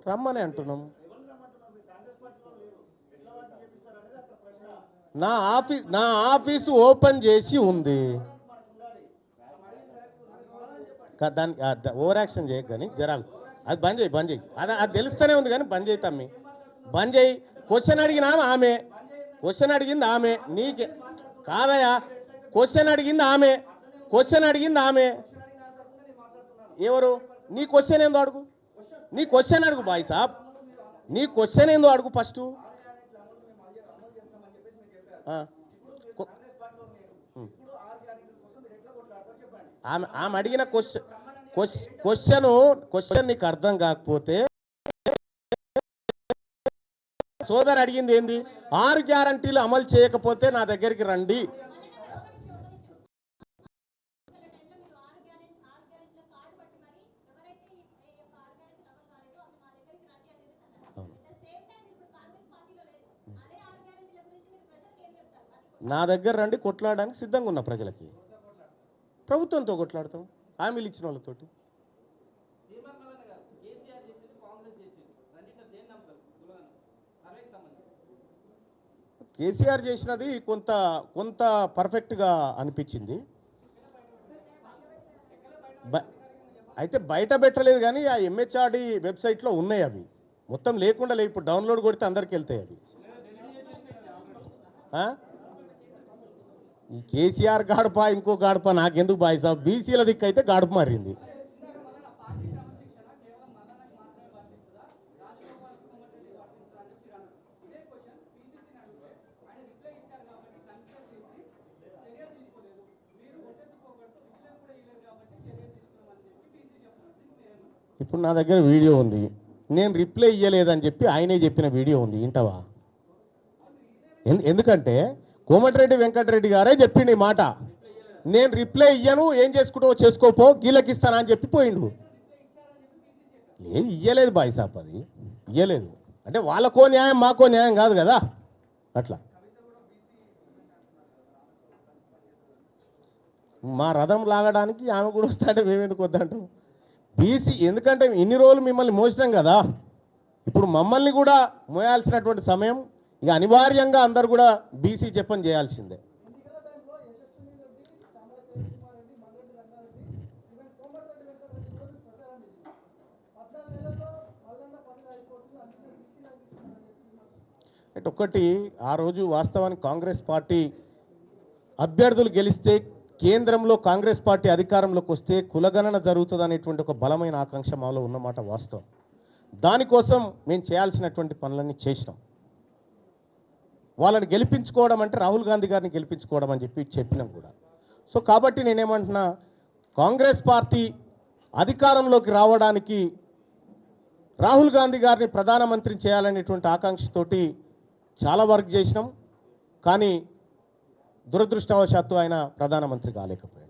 రమ్మని అంటున్నాం. నా ఆఫీసు ఓపెన్ చేసి ఉంది. దానికి ఓవర్ యాక్షన్ చేయకు కానీ జరాలు అది బంద్ చేయి అది తెలుస్తూనే ఉంది కానీ బంద్ చేయి తమ్మి, బంద్ చేయి. క్వశ్చన్ అడిగినా ఆమె, క్వశ్చన్ అడిగింది ఆమె, నీకే కాదయా. క్వశ్చన్ అడిగింది ఆమె, ఎవరు? నీ క్వశ్చన్ ఏందో అడుగు, నీ క్వశ్చన్ అడుగు బాయ్ సాబ్, నీ క్వశ్చన్ ఏందో అడుగు ఫస్ట్. ఆమె అడిగిన క్వశ్చన్ నీకు అర్థం కాకపోతే, సోదరు అడిగింది ఏంది? 6 గ్యారంటీలు అమలు చేయకపోతే నా దగ్గరికి రండి. నా దగ్గర రండి, కొట్లాడడానికి సిద్ధంగా ఉన్న ప్రజలకి. ప్రభుత్వంతో కొట్లాడతాం, హామీలు ఇచ్చిన వాళ్ళతోటి. కేసీఆర్ చేసినది కొంత పర్ఫెక్ట్గా అనిపించింది. అయితే బయట పెట్టలేదు కానీ ఆ ఎంహెచ్ఆర్డి వెబ్సైట్లో ఉన్నాయి అవి, మొత్తం లేకుండా లేవు. ఇప్పుడు డౌన్లోడ్ కొడితే అందరికి వెళ్తాయి అవి. ఈ కేసీఆర్ గాడప ఇంకో గాడప నాకెందుకు బాయ్ సాబ్, బీసీల దిక్కు అయితే గాడప మారింది. ఇప్పుడు నా దగ్గర వీడియో ఉంది, నేను రిప్లై ఇయ్యలేదని చెప్పి ఆయనే చెప్పిన వీడియో ఉంది, వింటావా? ఎందుకంటే కోమటిరెడ్డి వెంకటరెడ్డి గారే చెప్పిండు ఈ మాట, నేను రిప్లై ఇయ్యను, ఏం చేసుకుంటావో చేసుకోపో, గీలకిస్తానా అని చెప్పి పోయిండు. ఇయ్యలేదు బాయ్ సాబ్, అది ఇయ్యలేదు. అంటే వాళ్ళకో న్యాయం మాకో న్యాయం కాదు కదా, అట్లా. మా రథం లాగడానికి ఆమె కూడా వస్తాంటే మేమెందుకు వద్దంటాం? బీసీ ఎందుకంటే ఇన్ని రోజులు మిమ్మల్ని మోసినాం కదా, ఇప్పుడు మమ్మల్ని కూడా మోయాల్సినటువంటి సమయం ఇక అనివార్యంగా అందరు కూడా బీసీ చెప్పని చేయాల్సిందే. ఒకటి ఆ రోజు వాస్తవానికి కాంగ్రెస్ పార్టీ అభ్యర్థులు గెలిస్తే, కేంద్రంలో కాంగ్రెస్ పార్టీ అధికారంలోకి వస్తే కులగణన జరుగుతుంది అనేటువంటి ఒక బలమైన ఆకాంక్ష మాలో ఉన్నమాట వాస్తవం. దానికోసం మేము చేయాల్సినటువంటి పనులన్నీ చేసినాం. వాళ్ళని గెలిపించుకోవడం అంటే రాహుల్ గాంధీ గారిని గెలిపించుకోవడం అని చెప్పినాం కూడా. సో కాబట్టి నేనేమంటున్నా, కాంగ్రెస్ పార్టీ అధికారంలోకి రావడానికి రాహుల్ గాంధీ గారిని ప్రధానమంత్రిని చేయాలనేటువంటి ఆకాంక్షతోటి చాలా వర్క్ చేసినాం. కానీ దురదృష్టవశాత్తు ఆయన ప్రధానమంత్రి కాలేకపోయారు.